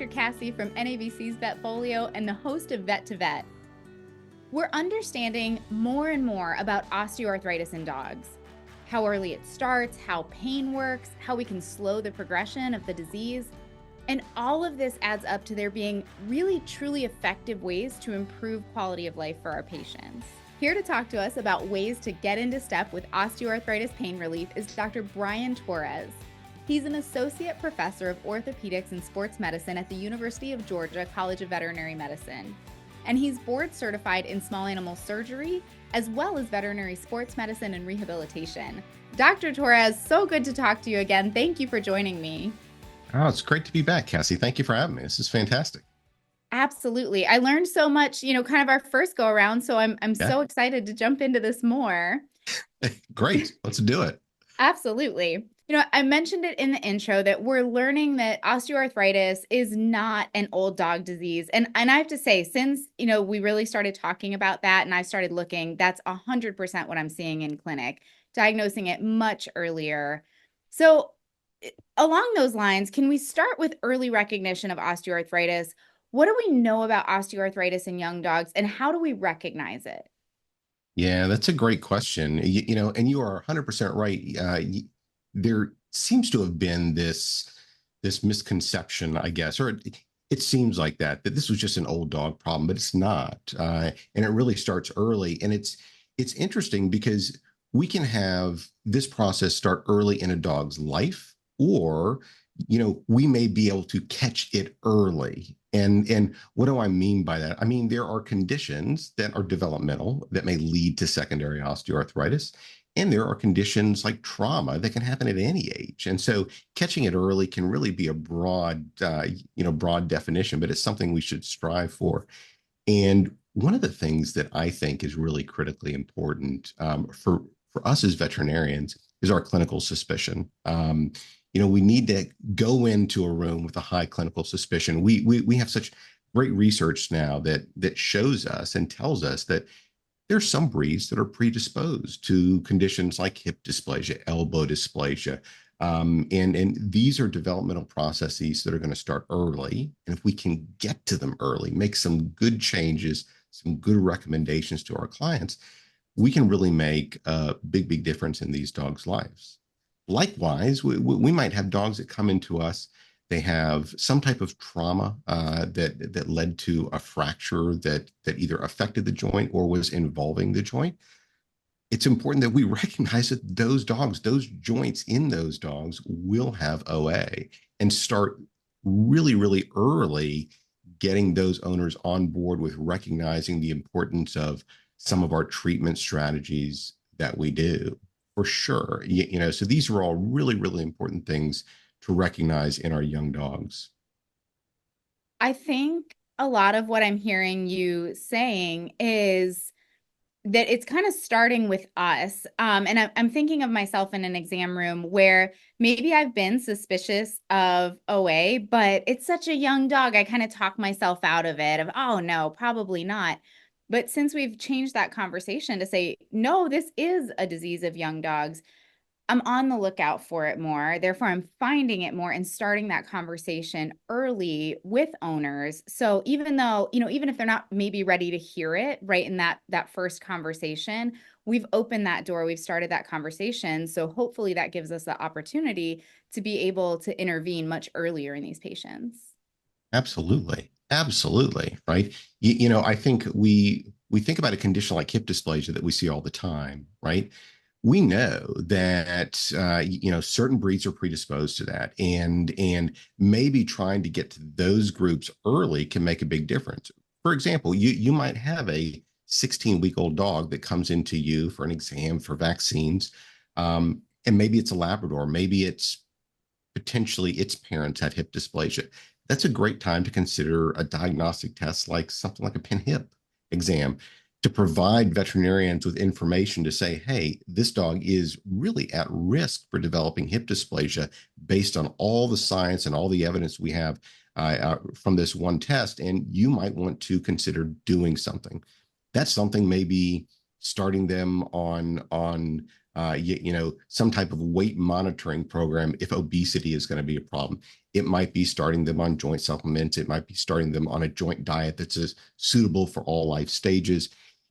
Dr. Cassie from NABC's Vetfolio and the host of Vet2Vet. We're understanding more and more about osteoarthritis in dogs, how early it starts, how pain works, how we can slow the progression of the disease. And all of this adds up to there being really truly effective ways to improve quality of life for our patients. Here to talk to us about ways to get into step with osteoarthritis pain relief is Dr. Brian Torres. He's an associate professor of orthopedics and sports medicine at the University of Georgia College of Veterinary Medicine. And he's board certified in small animal surgery, as well as veterinary sports medicine and rehabilitation. Dr. Torres, so good to talk to you again. Thank you for joining me. Oh, it's great to be back, Cassie. Thank you for having me. This is fantastic. Absolutely. I learned so much, kind of our first go around. So I'm so excited to jump into this more. Great. Let's do it. Absolutely. I mentioned it in the intro that we're learning that osteoarthritis is not an old dog disease. And I have to say, since, we really started talking about that and I started looking, that's 100% what I'm seeing in clinic, diagnosing it much earlier. So along those lines, can we start with early recognition of osteoarthritis? What do we know about osteoarthritis in young dogs and how do we recognize it? Yeah, that's a great question. And you are 100% right. There seems to have been this misconception, I guess, or it seems like that this was just an old dog problem, but it's not. And it really starts early. And it's interesting because we can have this process start early in a dog's life, or we may be able to catch it early. And what do I mean by that? I mean, there are conditions that are developmental that may lead to secondary osteoarthritis. And there are conditions like trauma that can happen at any age. And so catching it early can really be a broad definition, but it's something we should strive for. And one of the things that I think is really critically important for us as veterinarians is our clinical suspicion. We need to go into a room with a high clinical suspicion. We have such great research now that shows us and tells us that there's some breeds that are predisposed to conditions like hip dysplasia, elbow dysplasia. And these are developmental processes that are going to start early. And if we can get to them early, make some good changes, some good recommendations to our clients, we can really make a big difference in these dogs' lives. Likewise, we might have dogs that come into us. They have some type of trauma that led to a fracture that either affected the joint or was involving the joint. It's important that we recognize that those dogs, those joints in those dogs will have OA and start really early getting those owners on board with recognizing the importance of some of our treatment strategies that we do. For sure. So these are all really important things to recognize in our young dogs. I think a lot of what I'm hearing you saying is that it's kind of starting with us. And I'm thinking of myself in an exam room where maybe I've been suspicious of OA, but it's such a young dog. I kind of talk myself out of it oh, no, probably not. But since we've changed that conversation to say, no, this is a disease of young dogs, I'm on the lookout for it more. Therefore, I'm finding it more and starting that conversation early with owners. So even though, even if they're not maybe ready to hear it right in that first conversation, we've opened that door, we've started that conversation. So hopefully that gives us the opportunity to be able to intervene much earlier in these patients. Absolutely. Right. I think we think about a condition like hip dysplasia that we see all the time, right? We know that certain breeds are predisposed to that, and maybe trying to get to those groups early can make a big difference. For example, you might have a 16-week-old dog that comes into you for an exam for vaccines, and maybe it's a Labrador, maybe it's potentially its parents have hip dysplasia. That's a great time to consider a diagnostic test like something like a pin hip exam to provide veterinarians with information to say, hey, this dog is really at risk for developing hip dysplasia based on all the science and all the evidence we have from this one test, and you might want to consider doing something. That's something maybe starting them on some type of weight monitoring program if obesity is going to be a problem. It might be starting them on joint supplements. It might be starting them on a joint diet that's suitable for all life stages.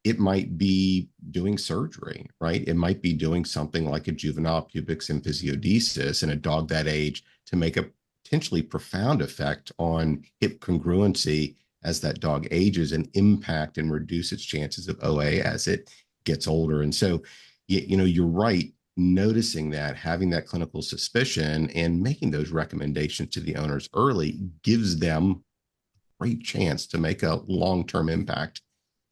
It might be doing surgery, right? It might be doing something like a juvenile pubic symphysiodesis in a dog that age to make a potentially profound effect on hip congruency as that dog ages and impact and reduce its chances of OA as it gets older. And so, you're right. Noticing that, having that clinical suspicion, and making those recommendations to the owners early gives them a great chance to make a long-term impact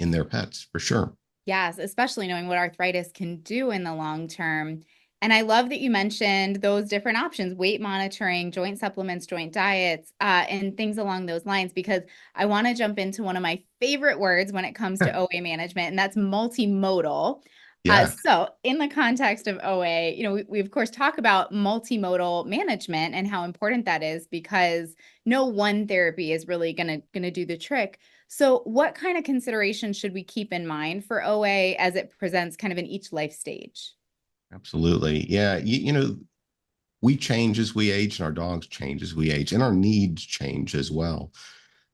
in their pets, for sure. Yes, especially knowing what arthritis can do in the long term. And I love that you mentioned those different options, weight monitoring, joint supplements, joint diets, and things along those lines, because I want to jump into one of my favorite words when it comes to OA management, and that's multimodal. Yeah, So, in the context of OA, we of course talk about multimodal management and how important that is because no one therapy is really gonna do the trick. So, what kind of considerations should we keep in mind for OA as it presents kind of in each life stage? absolutely. Yeah, we change as we age, and our dogs change as we age, and our needs change as well.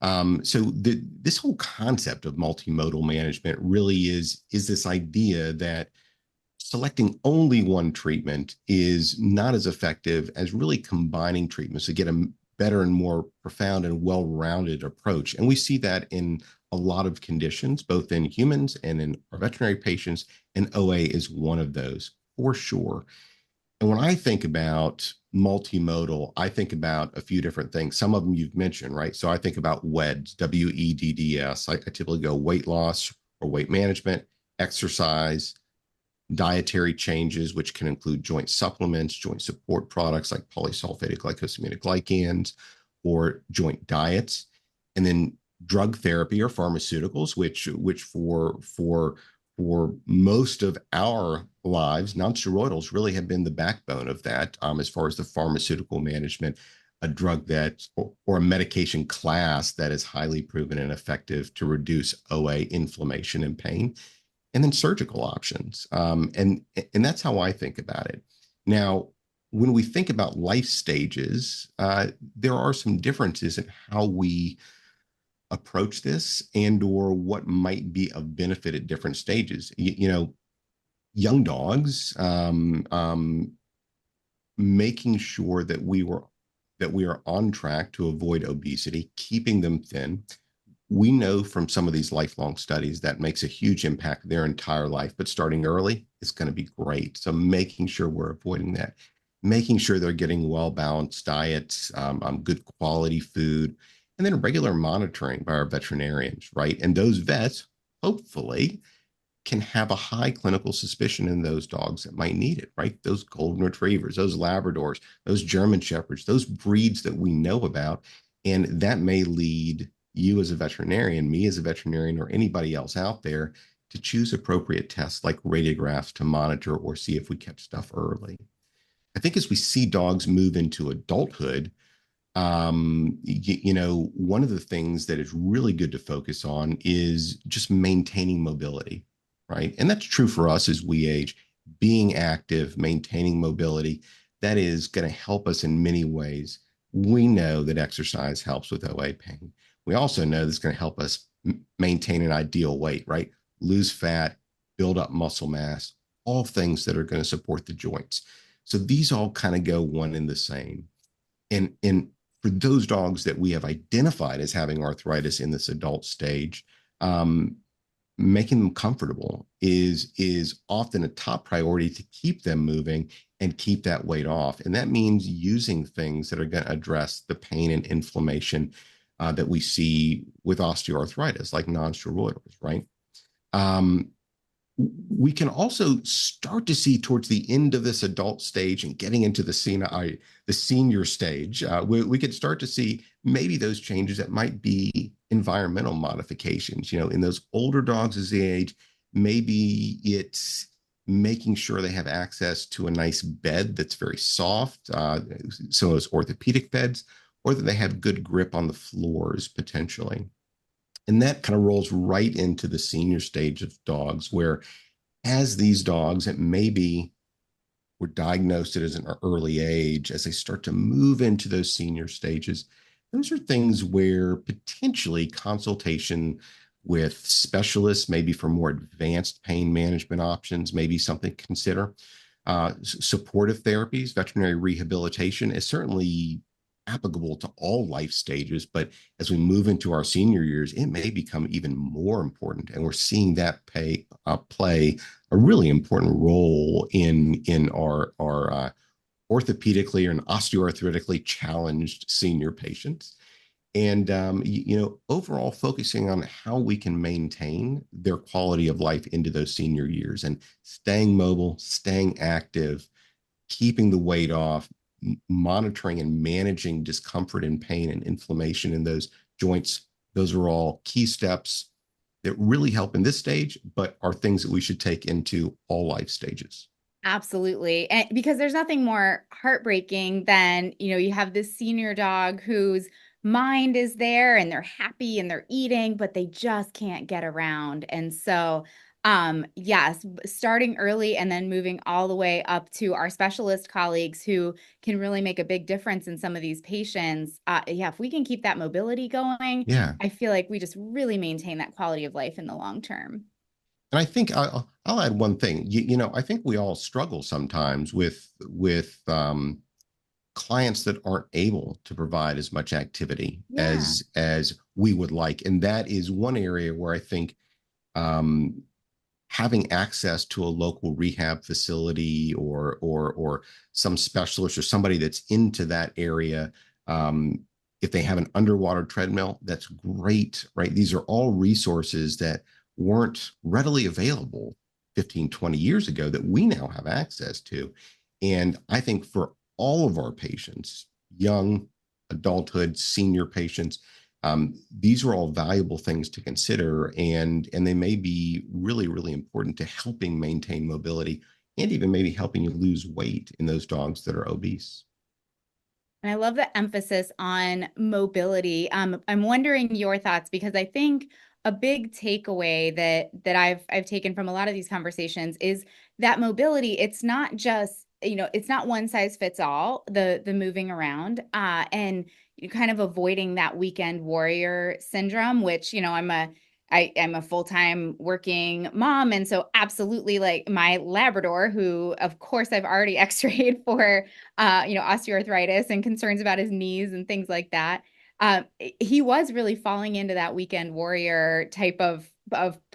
This whole concept of multimodal management really is this idea that selecting only one treatment is not as effective as really combining treatments to get a better and more profound and well-rounded approach. And we see that in a lot of conditions, both in humans and in our veterinary patients, and OA is one of those for sure. And when I think about multimodal, I think about a few different things. Some of them you've mentioned, right? So I think about WEDS, WEDDS. I typically go weight loss or weight management, exercise, dietary changes, which can include joint supplements, joint support products like polysulfated glycosaminic glycans, or joint diets, and then drug therapy or pharmaceuticals, which for most of our lives, nonsteroidals really have been the backbone of that as far as the pharmaceutical management, a drug that or a medication class that is highly proven and effective to reduce OA inflammation and pain, and then surgical options. And that's how I think about it. Now, when we think about life stages, there are some differences in how we approach this and or what might be of benefit at different stages. Young dogs, making sure that we are on track to avoid obesity, keeping them thin. We know from some of these lifelong studies that makes a huge impact their entire life, but starting early is going to be great. So making sure we're avoiding that, making sure they're getting well-balanced diets, good quality food, and then regular monitoring by our veterinarians, right? And those vets, hopefully, can have a high clinical suspicion in those dogs that might need it, right? Those golden retrievers, those Labradors, those German Shepherds, those breeds that we know about. And that may lead you as a veterinarian, me as a veterinarian, or anybody else out there to choose appropriate tests like radiographs to monitor or see if we catch stuff early. I think as we see dogs move into adulthood, one of the things that is really good to focus on is just maintaining mobility, right? And that's true for us as we age, being active, maintaining mobility. That is going to help us in many ways. We know that exercise helps with OA pain. We also know that's going to help us maintain an ideal weight, right? Lose fat, build up muscle mass, all things that are going to support the joints. So these all kind of go one in the same. And for those dogs that we have identified as having arthritis in this adult stage, making them comfortable is often a top priority to keep them moving and keep that weight off. And that means using things that are going to address the pain and inflammation that we see with osteoarthritis, like non-steroidals, right? Um, we can also start to see towards the end of this adult stage and getting into the senior stage, we could start to see maybe those changes that might be environmental modifications. In those older dogs as they age, maybe it's making sure they have access to a nice bed that's very soft, some of those orthopedic beds, or that they have good grip on the floors potentially. And that kind of rolls right into the senior stage of dogs, where as these dogs, it may be were diagnosed at an early age, as they start to move into those senior stages, those are things where potentially consultation with specialists, maybe for more advanced pain management options, maybe something to consider. Supportive therapies, veterinary rehabilitation is certainly applicable to all life stages, but as we move into our senior years, it may become even more important, and we're seeing that play a really important role in our orthopedically and osteoarthritically challenged senior patients. And overall focusing on how we can maintain their quality of life into those senior years and staying mobile, staying active, keeping the weight off, monitoring and managing discomfort and pain and inflammation in those joints. Those are all key steps that really help in this stage, but are things that we should take into all life stages. Absolutely. And because there's nothing more heartbreaking than, you have this senior dog whose mind is there and they're happy and they're eating, but they just can't get around. And so, yes, starting early and then moving all the way up to our specialist colleagues who can really make a big difference in some of these patients. Yeah, if we can keep that mobility going, Yeah. I feel like we just really maintain that quality of life in the long term. And I think I'll add one thing. I think we all struggle sometimes with clients that aren't able to provide as much activity Yeah. as we would like, and that is one area where I think um, having access to a local rehab facility or some specialist or somebody that's into that area, um, if they have an underwater treadmill, that's great, right? These are all resources that weren't readily available 15, 20 years ago that we now have access to. And I think for all of our patients, young, adulthood, senior patients, these are all valuable things to consider, and they may be really, really important to helping maintain mobility and even maybe helping you lose weight in those dogs that are obese. And I love the emphasis on mobility. I'm wondering your thoughts because I think a big takeaway that I've taken from a lot of these conversations is that mobility, it's not just, it's not one size fits all, the moving around, and you kind of avoiding that weekend warrior syndrome, which, I am a full-time working mom. And so absolutely like my Labrador, who of course I've already x-rayed for osteoarthritis and concerns about his knees and things like that. He was really falling into that weekend warrior type of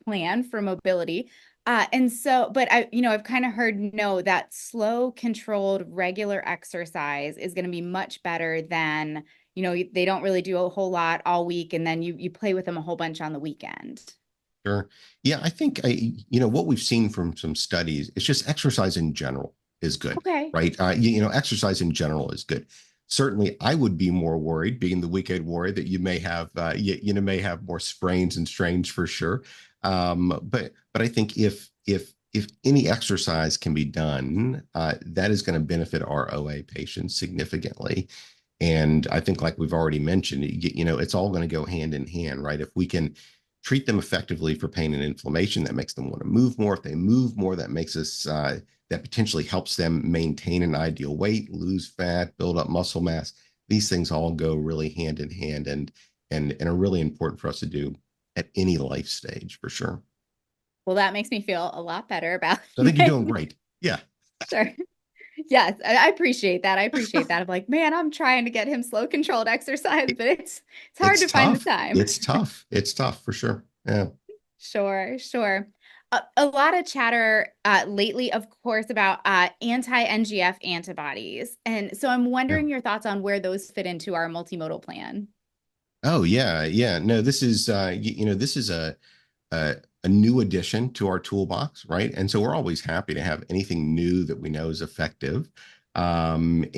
plan for mobility. And so, but I've kind of heard no, that slow, controlled, regular exercise is going to be much better than, they don't really do a whole lot all week, and then you play with them a whole bunch on the weekend. Sure. Yeah, I think what we've seen from some studies is just exercise in general is good, Okay. right? Exercise in general is good. Certainly, I would be more worried, being the weekend warrior, that you may have may have more sprains and strains for sure. But I think if any exercise can be done, that is going to benefit our OA patients significantly. And I think, like we've already mentioned, it's all going to go hand in hand, right? If we can treat them effectively for pain and inflammation, that makes them want to move more. If they move more, that makes us that potentially helps them maintain an ideal weight, lose fat, build up muscle mass. These things all go really hand in hand, and are really important for us to do at any life stage for sure. Well, that makes me feel a lot better about So I think you're my doing great. Yeah, sure. Yes, I appreciate that. I appreciate that. I'm like, man, I'm trying to get him slow controlled exercise, but it's hard it's to find the tough. time. It's tough. It's tough for sure. Yeah. Sure, sure. A lot of chatter lately, of course, about anti-NGF antibodies. And so I'm Yeah. wondering your thoughts on where those fit into our multimodal plan. Oh yeah, yeah. No, this is this is a new addition to our toolbox, right? And so we're always happy to have anything new that we know is effective. And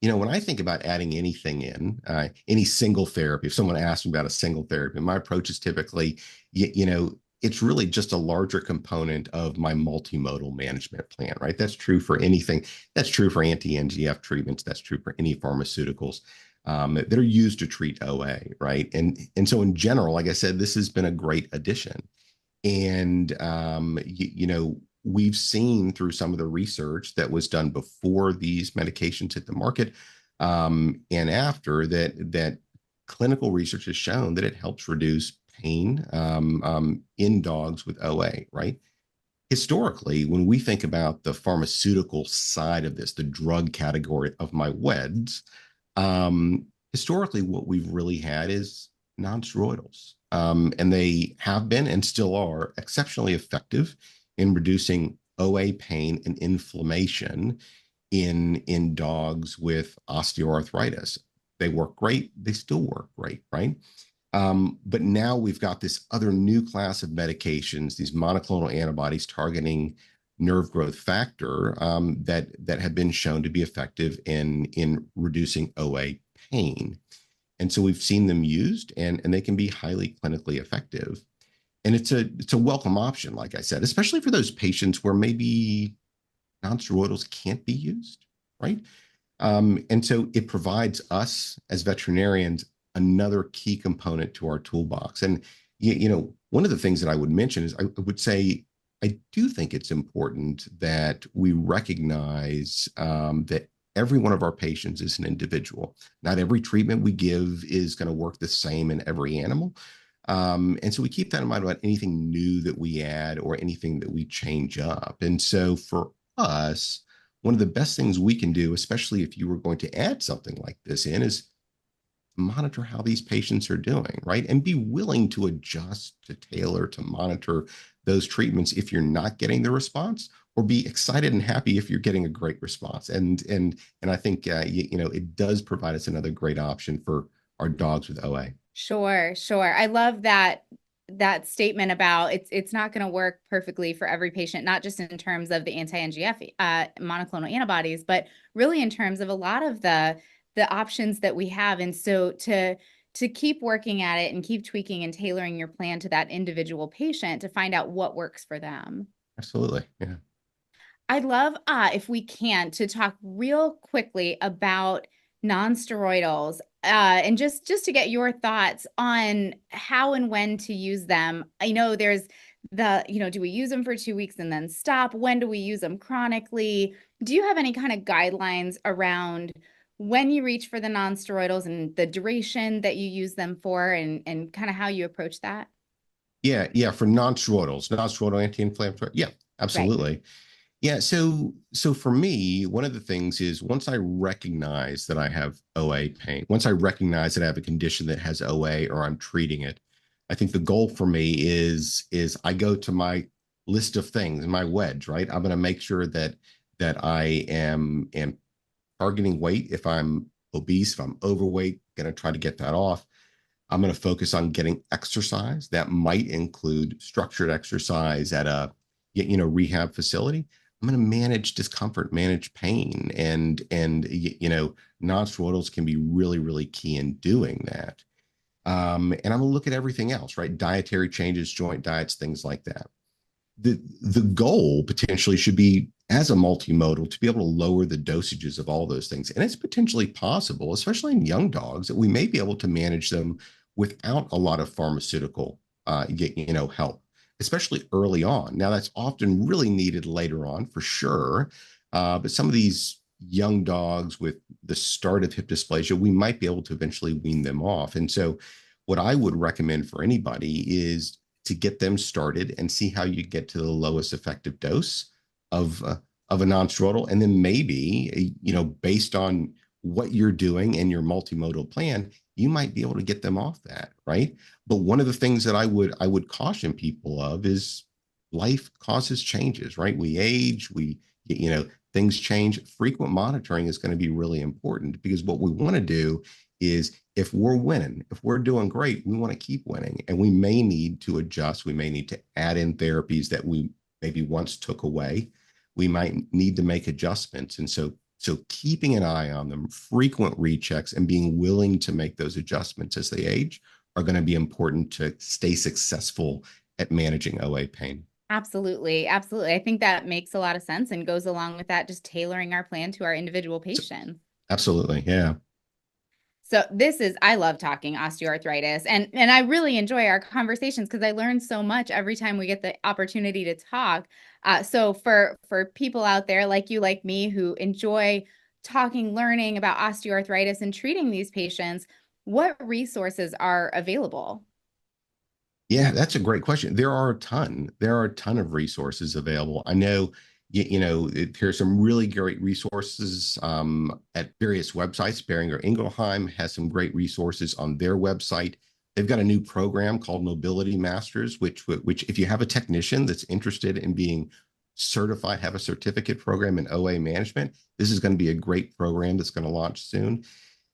when I think about adding anything in, any single therapy, if someone asks me about a single therapy, my approach is typically, it's really just a larger component of my multimodal management plan, right? That's true for anything. That's true for anti-NGF treatments. That's true for any pharmaceuticals that are used to treat OA, right? And so in general, like I said, this has been a great addition. And we've seen through some of the research that was done before these medications hit the market, and after that clinical research has shown that it helps reduce pain in dogs with OA, right? Historically, when we think about the pharmaceutical side of this, the drug category of my WEDs, historically, what we've really had is nonsteroidals. And they have been and still are exceptionally effective in reducing OA pain and inflammation in dogs with osteoarthritis. They work great. They still work great, right? But now we've got this other new class of medications, these monoclonal antibodies targeting nerve growth factor that have been shown to be effective in reducing OA pain. And so we've seen them used, and they can be highly clinically effective. And it's a welcome option, like I said, especially for those patients where maybe nonsteroidals can't be used, right? And so it provides us as veterinarians another key component to our toolbox. And one of the things that I would mention is I would say I do think it's important that we recognize that every one of our patients is an individual. Not every treatment we give is going to work the same in every animal. And so we keep that in mind about anything new that we add or anything that we change up. And so for us, one of the best things we can do, especially if you were going to add something like this in, is monitor how these patients are doing, right? And be willing to adjust, to tailor, to monitor those treatments if you're not getting the response, or be excited and happy if you're getting a great response. And I think it does provide us another great option for our dogs with OA. Sure, sure. I love that statement about it's not going to work perfectly for every patient, not just in terms of the anti-NGF monoclonal antibodies, but really in terms of a lot of the options that we have. And so to keep working at it and keep tweaking and tailoring your plan to that individual patient to find out what works for them. Absolutely. Yeah. I'd love, if we can, to talk real quickly about nonsteroidals, and just to get your thoughts on how and when to use them. I know there's do we use them for 2 weeks and then stop? When do we use them chronically? Do you have any kind of guidelines around when you reach for the nonsteroidals and the duration that you use them for, and kind of how you approach that? Yeah. Yeah. For non-steroidal anti-inflammatory. Yeah, Right. absolutely. Yeah, so for me, one of the things is once I recognize that I have OA pain, once I recognize that I have a condition that has OA or I'm treating it, I think the goal for me is I go to my list of things, my wedge, right? I'm going to make sure that I am targeting weight. If I'm obese, if I'm overweight, going to try to get that off. I'm going to focus on getting exercise. That might include structured exercise at a rehab facility. I'm going to manage discomfort, manage pain, and non-steroidals can be really really key in doing that. And I'm going to look at everything else, right? Dietary changes, joint diets, things like that. The goal potentially should be as a multimodal to be able to lower the dosages of all those things. And it's potentially possible, especially in young dogs, that we may be able to manage them without a lot of pharmaceutical help, especially early on. Now that's often really needed later on for sure. But some of these young dogs with the start of hip dysplasia, we might be able to eventually wean them off. And so what I would recommend for anybody is to get them started and see how you get to the lowest effective dose of of a non-steroidal, and then maybe based on what you're doing and your multimodal plan, you might be able to get them off that, right? But one of the things that I would caution people of is life causes changes, right? We age, things change. Frequent monitoring is going to be really important because what we want to do is if we're winning, if we're doing great, we want to keep winning. And we may need to adjust. We may need to add in therapies that we maybe once took away. We might need to make adjustments. And so keeping an eye on them, frequent rechecks, and being willing to make those adjustments as they age are going to be important to stay successful at managing OA pain. Absolutely. Absolutely. I think that makes a lot of sense and goes along with that, just tailoring our plan to our individual So, patients. absolutely. Yeah. So I love talking osteoarthritis, and I really enjoy our conversations because I learn so much every time we get the opportunity to talk. So for people out there like you, like me, who enjoy talking, learning about osteoarthritis and treating these patients, what resources are available? Yeah, that's a great question. There are a ton. There are a ton of resources available. I know, there's some really great resources at various websites. Beringer Ingelheim has some great resources on their website. They've got a new program called Mobility Masters, which if you have a technician that's interested in being certified, have a certificate program in OA management, this is going to be a great program that's going to launch soon.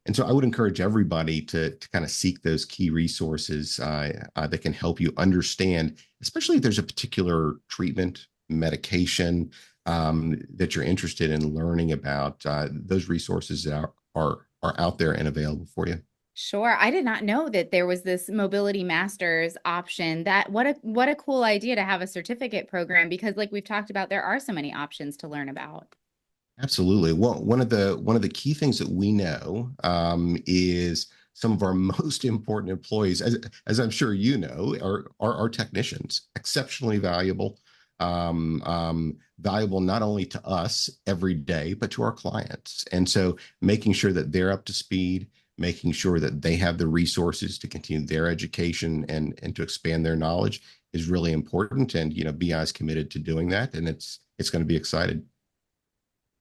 And so I would encourage everybody to kind of seek those key resources that can help you understand, especially if there's a particular treatment, medication that you're interested in learning about. Those resources are out there and available for you. Sure. I did not know that there was this mobility masters option. That what a cool idea to have a certificate program because like we've talked about, there are so many options to learn about. Absolutely. Well, one of the key things that we know is some of our most important employees, as I'm sure you know, are our technicians. Exceptionally valuable not only to us every day, but to our clients. And so, making sure that they're up to speed, making sure that they have the resources to continue their education and to expand their knowledge is really important. And BI is committed to doing that, and it's going to be excited.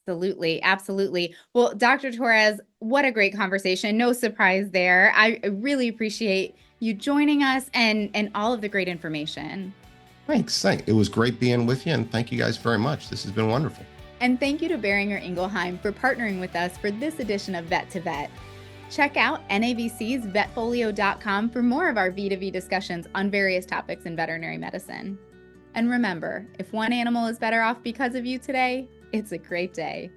Absolutely. Absolutely. Well, Dr. Torres, what a great conversation. No surprise there. I really appreciate you joining us and all of the great information. Thanks. It was great being with you, and thank you guys very much. This has been wonderful. And thank you to Beringer Ingelheim for partnering with us for this edition of Vet2Vet. Check out NAVC's vetfolio.com for more of our V2V discussions on various topics in veterinary medicine. And remember, if one animal is better off because of you today, it's a great day.